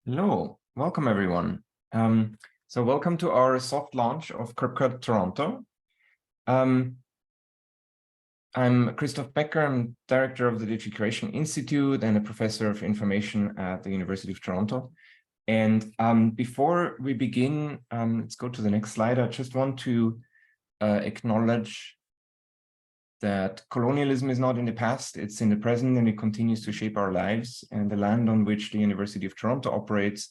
Hello, welcome everyone. So welcome to our soft launch of Curbcut Toronto. I'm Christoph Becker. I'm director of the Digital Curation Institute and a professor of information at the University of Toronto. And before we begin, let's go to the next slide. I just want to acknowledge that colonialism is not in the past, it's in the present, and it continues to shape our lives. And the land on which the University of Toronto operates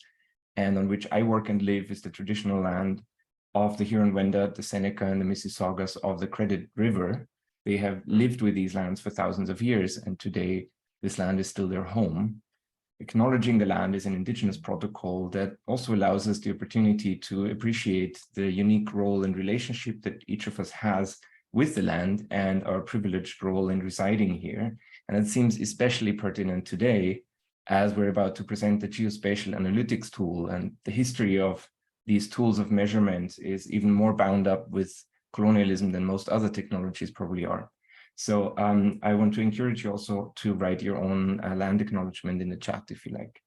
and on which I work and live is the traditional land of the Huron-Wendat, the Seneca, and the Mississaugas of the Credit River. They have lived with these lands for thousands of years, and today this land is still their home. Acknowledging the land is an Indigenous protocol that also allows us the opportunity to appreciate the unique role and relationship that each of us has with the land and our privileged role in residing here. And it seems especially pertinent today as we're about to present the geospatial analytics tool, and the history of these tools of measurement is even more bound up with colonialism than most other technologies probably are. So I want to encourage you also to write your own land acknowledgement in the chat if you like.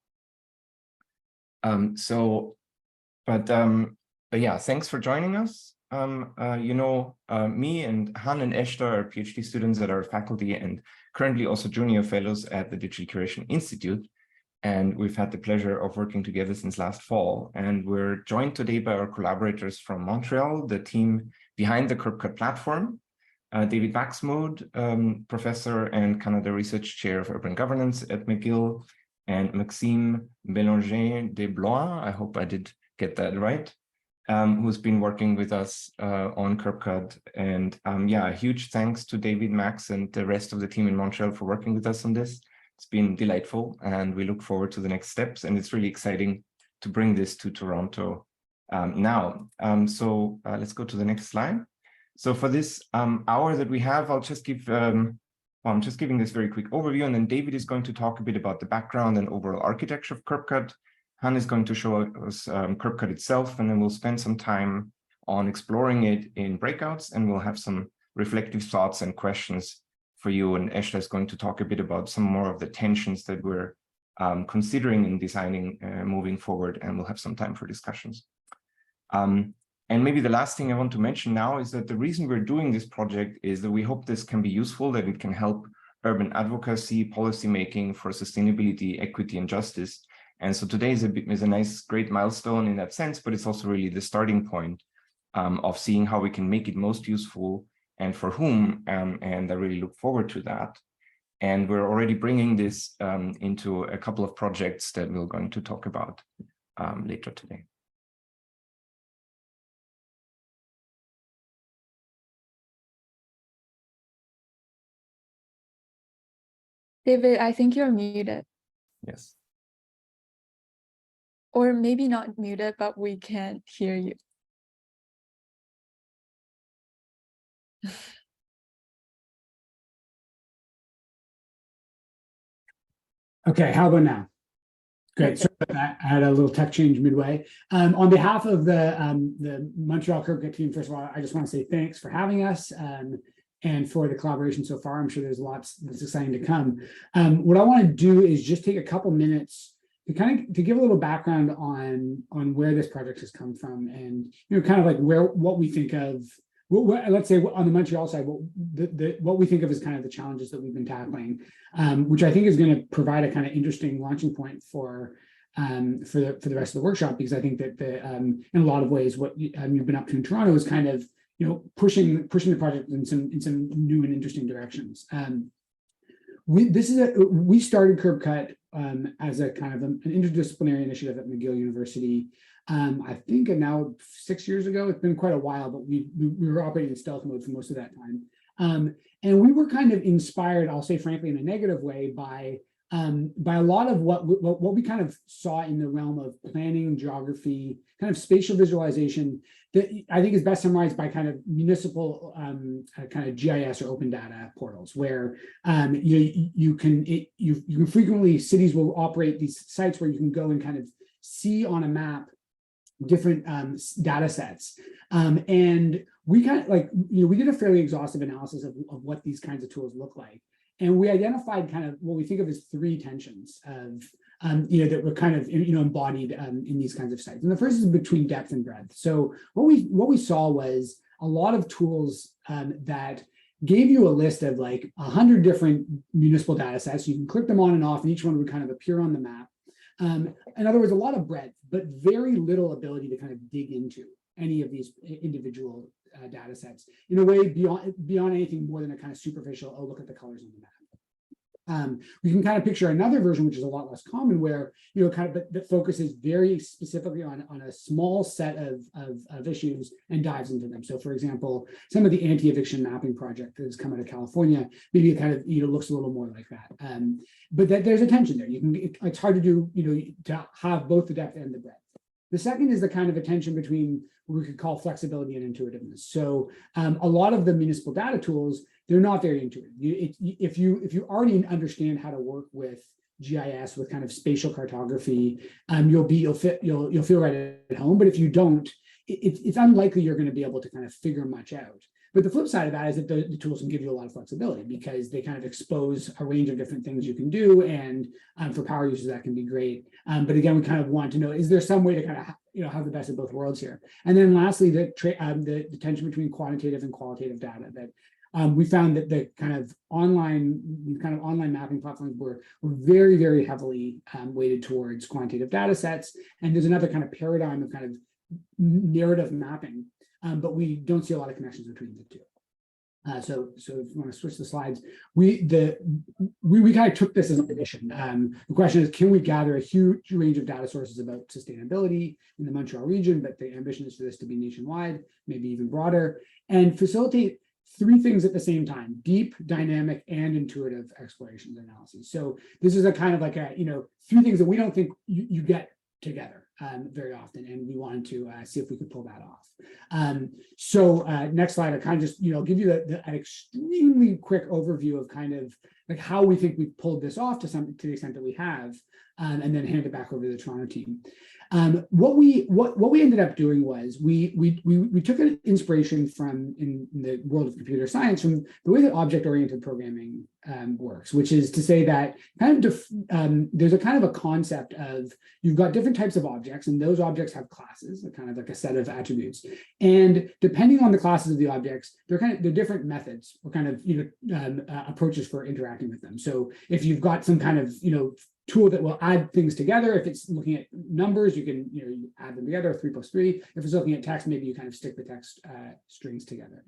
But yeah, thanks for joining us. Me and Han and Eshta are PhD students at our faculty and currently also junior fellows at the Digital Curation Institute. And we've had the pleasure of working together since last fall. And we're joined today by our collaborators from Montreal, the team behind the Curbcut platform, David Baxmood, professor and Canada Research Chair of Urban Governance at McGill, and Maxime Bélanger-Desblois, I hope I did get that right, who's been working with us on Curbcut. And yeah, a huge thanks to David, Max, and the rest of the team in Montreal for working with us on this. It's been delightful, and we look forward to the next steps. And it's really exciting to bring this to Toronto now. So let's go to the next slide. So for this hour that we have, I'll just give, I'm just giving this very quick overview, and then David is going to talk a bit about the background and overall architecture of Curbcut. Han is going to show us Curbcut itself, and then we'll spend some time on exploring it in breakouts, and we'll have some reflective thoughts and questions for you. And Eshta is going to talk a bit about some more of the tensions that we're considering in designing moving forward, and we'll have some time for discussions. And maybe the last thing I want to mention now is that the reason we're doing this project is that we hope this can be useful, that it can help urban advocacy, policymaking for sustainability, equity, and justice. And so today is a nice, great milestone in that sense, but it's also really the starting point of seeing how we can make it most useful and for whom, and I really look forward to that. And we're already bringing this into a couple of projects that we're going to talk about later today. David, I think you're muted. Yes. Or maybe not muted, but we can't hear you. Okay, how about now? Great. So I had a little tech change midway. On behalf of the Montreal Curbcut team, first of all, I just want to say thanks for having us and for the collaboration so far. I'm sure there's lots that's exciting to come. What I want to do is just take a couple minutes to give a little background on where this project has come from, and kind of like what we think of. Let's say on the Montreal side, what we think of as kind of the challenges that we've been tackling, which I think is going to provide a kind of interesting launching point for the rest of the workshop, because I think that in a lot of ways what you've been up to in Toronto is kind of pushing the project in some new and interesting directions. We started Curbcut as a kind of an interdisciplinary initiative at McGill University. I think now 6 years ago. It's been quite a while, but we were operating in stealth mode for most of that time. And we were kind of inspired, I'll say frankly, in a negative way, by a lot of what we kind of saw in the realm of planning, geography, kind of spatial visualization, that I think is best summarized by kind of municipal kind of GIS or open data portals, where you can frequently, cities will operate these sites where you can go and kind of see on a map different data sets. And we kind of we did a fairly exhaustive analysis of what these kinds of tools look like. And we identified kind of what we think of as three tensions of, that were kind of, embodied in these kinds of sites. And the first is between depth and breadth. So what we saw was a lot of tools that gave you a list of like 100 different municipal data sets. You can click them on and off, and each one would kind of appear on the map. In other words, a lot of breadth, but very little ability to kind of dig into any of these individual data sets in a way beyond anything more than a kind of superficial, oh, look at the colors on the map. We can kind of picture another version, which is a lot less common, where that focuses very specifically on a small set of issues and dives into them. So, for example, some of the anti-eviction mapping project that has come out of California, maybe it kind of looks a little more like that. But there's a tension there. It's hard to do to have both the depth and the breadth. The second is the kind of a tension between what we could call flexibility and intuitiveness. So a lot of the municipal data tools, they're not very intuitive. If you already understand how to work with GIS, with kind of spatial cartography, you'll feel right at home. But if you don't, it's unlikely you're going to be able to kind of figure much out. But the flip side of that is that the tools can give you a lot of flexibility because they kind of expose a range of different things you can do. And for power users, that can be great. But again, we kind of want to know, is there some way to kind of have the best of both worlds here? And then lastly, the tension between quantitative and qualitative data that we found that the kind of online mapping platforms were very, very heavily weighted towards quantitative data sets. And there's another kind of paradigm of kind of narrative mapping, but we don't see a lot of connections between the two. So if you want to switch the slides, we kind of took this as an addition. The question is, can we gather a huge range of data sources about sustainability in the Montreal region, but the ambition is for this to be nationwide, maybe even broader, and facilitate three things at the same time: deep, dynamic, and intuitive explorations and analyses. So this is a kind of like three things that we don't think you get together very often, and we wanted to see if we could pull that off. Next slide, I kind of just give you an extremely quick overview of kind of like how we think we pulled this off to the extent that we have, and then hand it back over to the Toronto team. What we ended up doing was we took an inspiration from in the world of computer science from the way that object-oriented programming works, which is to say that kind of there's a kind of a concept of you've got different types of objects, and those objects have classes, kind of like a set of attributes. And depending on the classes of the objects, they're different methods or kind of approaches for interacting with them. So if you've got some kind of tool that will add things together, if it's looking at numbers, you can you add them together, 3 + 3. If it's looking at text, maybe you kind of stick the text strings together.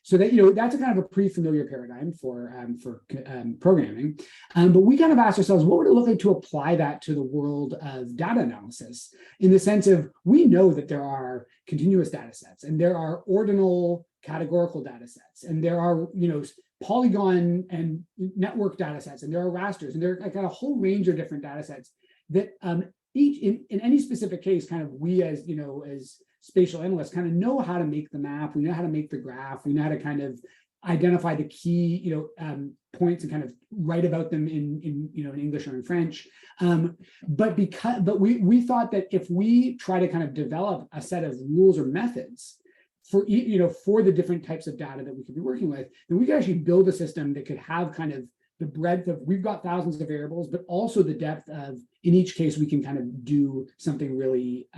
So that that's a kind of a pretty familiar paradigm for programming. But we kind of asked ourselves, what would it look like to apply that to the world of data analysis, in the sense of we know that there are continuous data sets, and there are ordinal categorical data sets, and there are polygon and network data sets, and there are rasters, and there are like a whole range of different data sets that each in any specific case, kind of we as as spatial analysts kind of know how to make the map, we know how to make the graph, we know how to kind of identify the key points and kind of write about them in English or in French. But we thought that if we try to kind of develop a set of rules or methods for the different types of data that we could be working with, then we could actually build a system that could have kind of the breadth of, we've got thousands of variables, but also the depth of, in each case, we can kind of do something really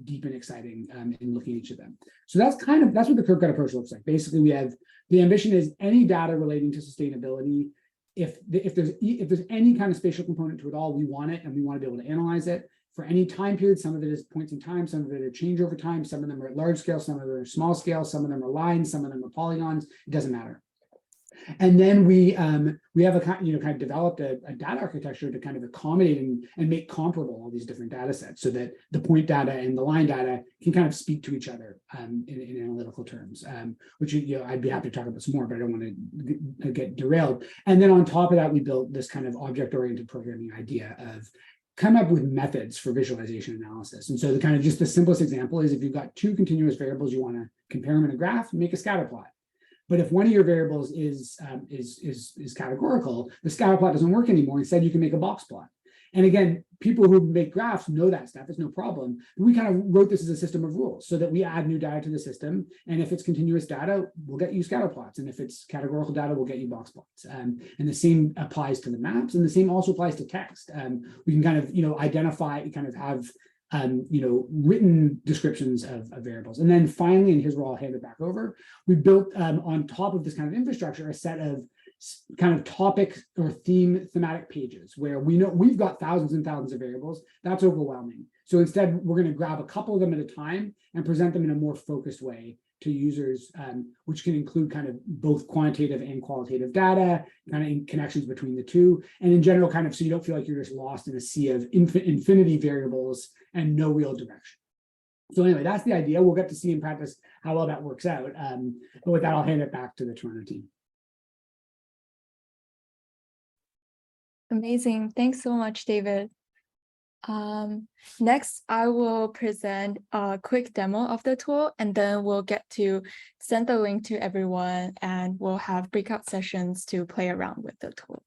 deep and exciting in looking at each of them. So that's what the Curbcut approach looks like. Basically, we have, the ambition is any data relating to sustainability, if there's any kind of spatial component to it all, we want it, and we want to be able to analyze it for any time period. Some of it is points in time, some of it are change over time, some of them are at large scale, some of them are small scale, some of them are lines, some of them are polygons. It doesn't matter. And then we have a kind of developed a data architecture to kind of accommodate and make comparable all these different data sets, so that the point data and the line data can kind of speak to each other in analytical terms, which I'd be happy to talk about some more, but I don't want to get derailed. And then on top of that, we built this kind of object-oriented programming idea of come up with methods for visualization analysis. And so the simplest example is if you've got two continuous variables, you want to compare them in a graph, make a scatter plot. But if one of your variables is categorical, the scatter plot doesn't work anymore. Instead, you can make a box plot. And again, people who make graphs know that stuff, it's no problem. But we kind of wrote this as a system of rules so that we add new data to the system. And if it's continuous data, we'll get you scatter plots. And if it's categorical data, we'll get you box plots. And the same applies to the maps, and the same also applies to text. We can kind of, identify, kind of have written descriptions of variables. And then finally, and here's where I'll hand it back over, we built on top of this kind of infrastructure, a set of kind of topic or thematic pages where we know we've got thousands and thousands of variables. That's overwhelming. So instead, we're going to grab a couple of them at a time and present them in a more focused way to users, which can include kind of both quantitative and qualitative data, kind of in connections between the two, and in general, kind of so you don't feel like you're just lost in a sea of infinity variables and no real direction. So anyway, that's the idea. We'll get to see in practice how well that works out. But with that, I'll hand it back to the Toronto team. Amazing. Thanks so much, David. Next, I will present a quick demo of the tool, and then we'll get to send the link to everyone, and we'll have breakout sessions to play around with the tool.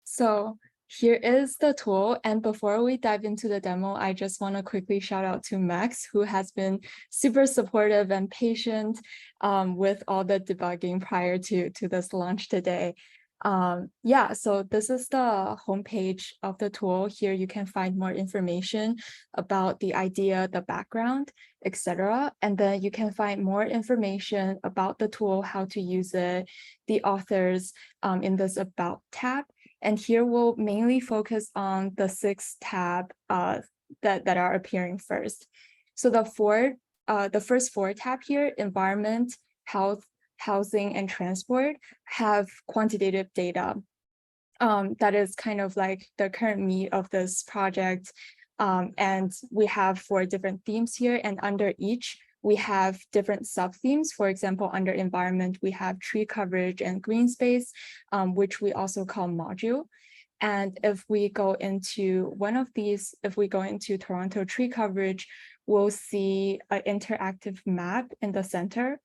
So here is the tool. And before we dive into the demo, I just want to quickly shout out to Max, who has been super supportive and patient with all the debugging prior to this launch today. Yeah, so this is the homepage of the tool. Here you can find more information about the idea, the background, etc. And then you can find more information about the tool, how to use it, the authors in this About tab. And here we'll mainly focus on the 6 tabs that are appearing first. So the first 4 tabs here, environment, health, housing, and transport, have quantitative data. That is kind of like the current meat of this project. And we have 4 different themes here, and under each, we have different sub-themes. For example, under environment, we have tree coverage and green space, which we also call module. And if we go into one of these, if we go into Toronto tree coverage, we'll see an interactive map in the center.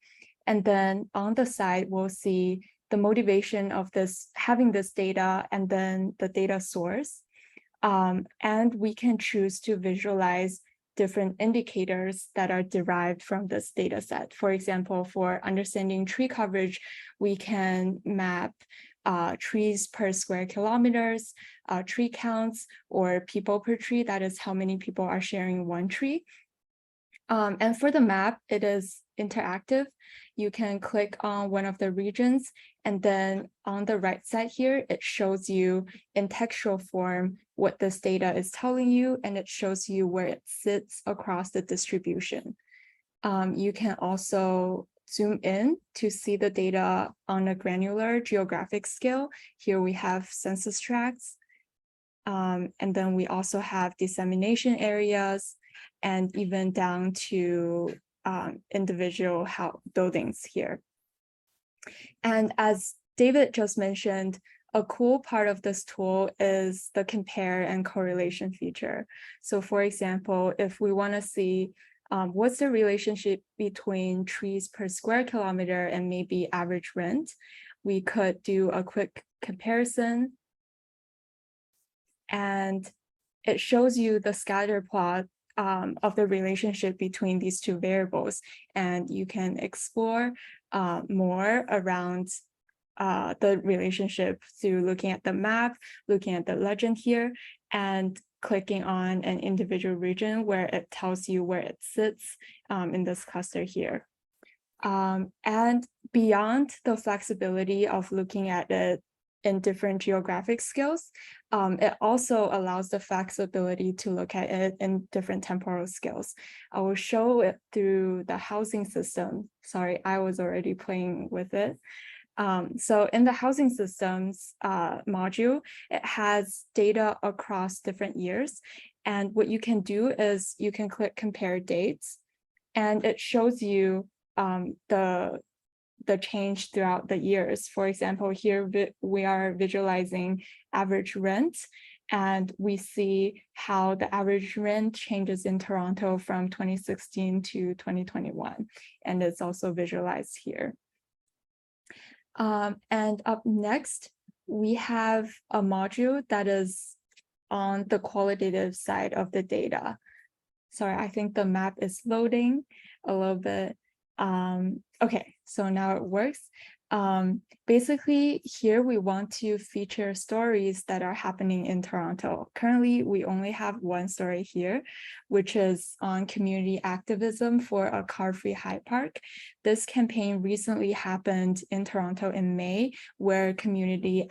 And then on the side, we'll see the motivation of having this data, and then the data source. And we can choose to visualize different indicators that are derived from this data set. For example, for understanding tree coverage, we can map trees per square kilometers, tree counts, or people per tree. That is how many people are sharing one tree. And for the map, it is interactive. You can click on one of the regions, and then on the right side here, it shows you in textual form what this data is telling you, and it shows you where it sits across the distribution. You can also zoom in to see the data on a granular geographic scale. Here we have census tracts, and then we also have dissemination areas, and even down to individual buildings here. And as David just mentioned, a cool part of this tool is the compare and correlation feature. So for example, if we want to see what's the relationship between trees per square kilometer and maybe average rent, we could do a quick comparison. And it shows you the scatter plot of the relationship between these 2 variables. And you can explore more around the relationship through looking at the map, looking at the legend here, and clicking on an individual region where it tells you where it sits in this cluster here. And beyond the flexibility of looking at it in different geographic scales, it also allows the flexibility to look at it in different temporal scales. I will show it through the housing system. Sorry, I was already playing with it. So in the housing systems module, it has data across different years. And what you can do is you can click compare dates, and it shows you the change throughout the years. For example, here we are visualizing average rent, and we see how the average rent changes in Toronto from 2016 to 2021. And it's also visualized here. And up next, we have a module that is on the qualitative side of the data. Sorry, I think the map is loading a little bit. Okay, so now it works. Basically, here we want to feature stories that are happening in Toronto. Currently, we only have one story here, which is on community activism for a car-free Hyde Park. This campaign recently happened in Toronto in May, where community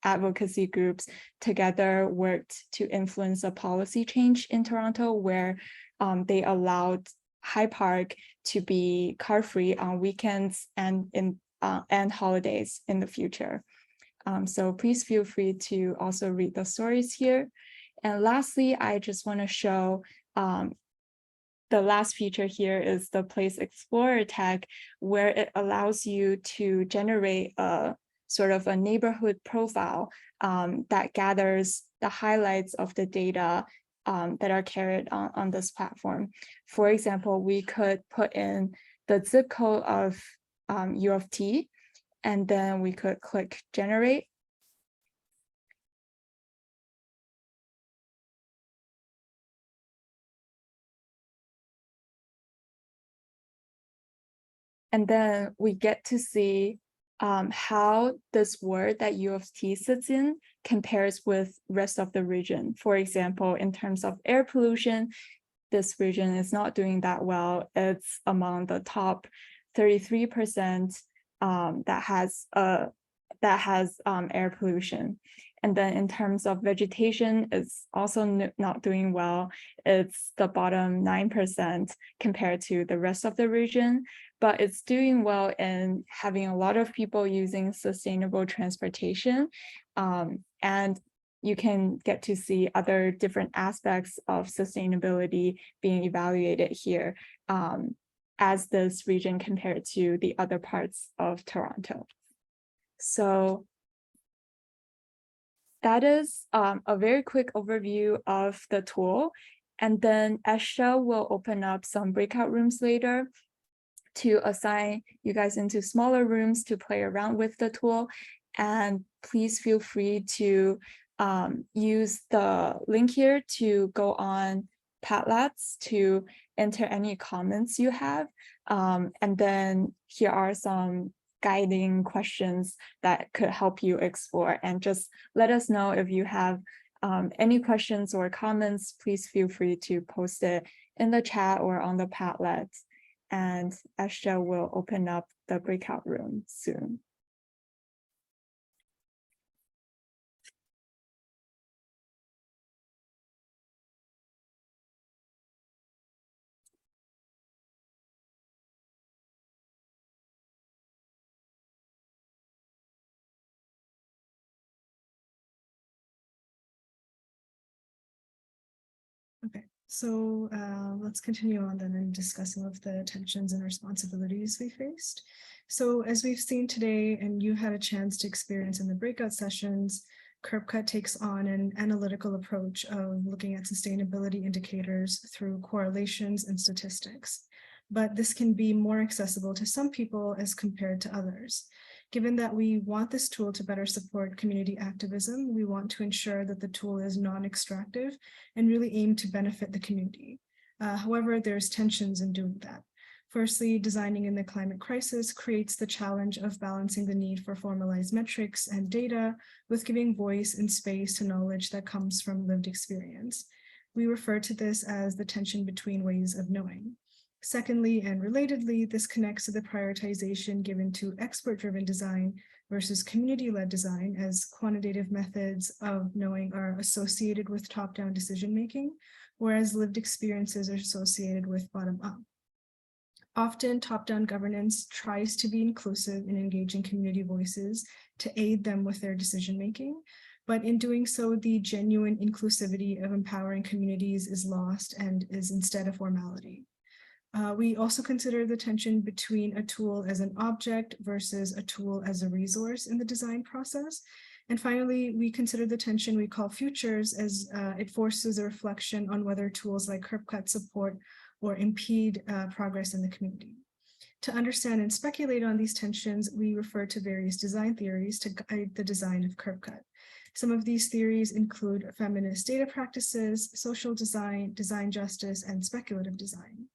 advocacy groups together worked to influence a policy change in Toronto where they allowed Hyde Park to be car-free on weekends and holidays in the future. So please feel free to also read the stories here. And lastly, I just want to show the last feature here is the Place Explorer tag, where it allows you to generate a sort of a neighborhood profile that gathers the highlights of the data that are carried on this platform. For example, we could put in the zip code of U of T, and then we could click generate. And then we get to see how this ward that U of T sits in compares with rest of the region. For example, in terms of air pollution, this region is not doing that well. It's among the top 33% that has air pollution. And then in terms of vegetation, it's also not doing well. It's the bottom 9% compared to the rest of the region, but it's doing well in having a lot of people using sustainable transportation. And you can get to see other different aspects of sustainability being evaluated here as this region compared to the other parts of Toronto. So that is a very quick overview of the tool. And then Esha will open up some breakout rooms later to assign you guys into smaller rooms to play around with the tool. And please feel free to use the link here to go on Padlets to enter any comments you have. And then here are some guiding questions that could help you explore, and just let us know if you have any questions or comments. Please feel free to post it in the chat or on the Padlet, and Esha will open up the breakout room soon. Okay, so let's continue on then and discuss some of the tensions and responsibilities we faced. So as we've seen today, and you had a chance to experience in the breakout sessions, Curbcut takes on an analytical approach of looking at sustainability indicators through correlations and statistics. But this can be more accessible to some people as compared to others. Given that we want this tool to better support community activism, we want to ensure that the tool is non-extractive and really aim to benefit the community. However, there's tensions in doing that. Firstly, designing in the climate crisis creates the challenge of balancing the need for formalized metrics and data with giving voice and space to knowledge that comes from lived experience. We refer to this as the tension between ways of knowing. Secondly, and relatedly, this connects to the prioritization given to expert-driven design versus community-led design, as quantitative methods of knowing are associated with top-down decision-making, whereas lived experiences are associated with bottom-up. Often, top-down governance tries to be inclusive in engaging community voices to aid them with their decision-making, but in doing so, the genuine inclusivity of empowering communities is lost and is instead a formality. We also consider the tension between a tool as an object versus a tool as a resource in the design process. And finally, we consider the tension we call futures, as it forces a reflection on whether tools like Curbcut support or impede progress in the community. To understand and speculate on these tensions, we refer to various design theories to guide the design of Curbcut. Some of these theories include feminist data practices, social design, design justice, and speculative design.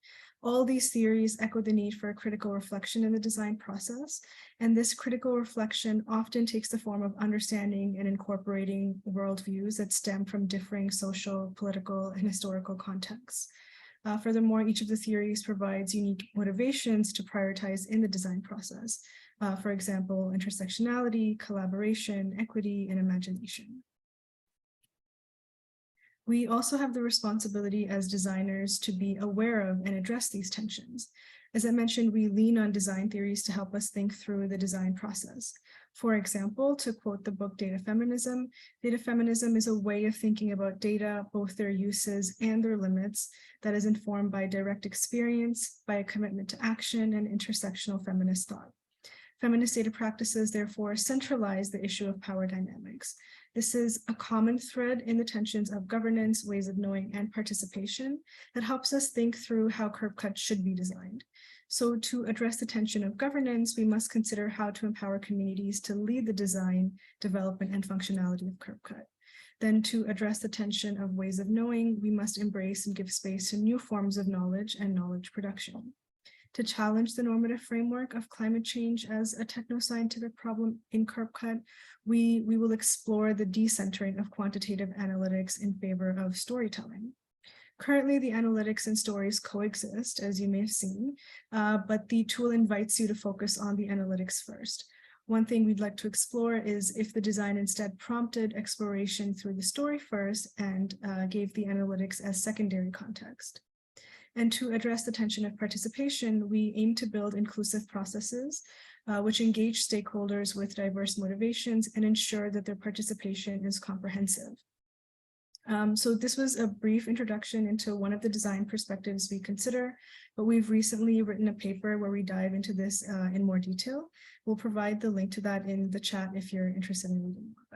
All these theories echo the need for a critical reflection in the design process, and this critical reflection often takes the form of understanding and incorporating worldviews that stem from differing social, political, and historical contexts. Furthermore, each of the theories provides unique motivations to prioritize in the design process. For example, intersectionality, collaboration, equity, and imagination. We also have the responsibility as designers to be aware of and address these tensions. As I mentioned, we lean on design theories to help us think through the design process. For example, to quote the book Data Feminism is a way of thinking about data, both their uses and their limits, that is informed by direct experience, by a commitment to action, and intersectional feminist thought. Feminist data practices, therefore, centralize the issue of power dynamics. This is a common thread in the tensions of governance, ways of knowing, and participation that helps us think through how Curbcut should be designed. So to address the tension of governance, we must consider how to empower communities to lead the design, development, and functionality of Curbcut. Then to address the tension of ways of knowing, we must embrace and give space to new forms of knowledge and knowledge production. To challenge the normative framework of climate change as a techno-scientific problem in Curbcut, we will explore the decentering of quantitative analytics in favor of storytelling. Currently, the analytics and stories coexist, as you may have seen, but the tool invites you to focus on the analytics first. One thing we'd like to explore is if the design instead prompted exploration through the story first and gave the analytics as secondary context. And to address the tension of participation, we aim to build inclusive processes which engage stakeholders with diverse motivations and ensure that their participation is comprehensive. So this was a brief introduction into one of the design perspectives we consider, but we've recently written a paper where we dive into this in more detail. We'll provide the link to that in the chat if you're interested in reading more about it.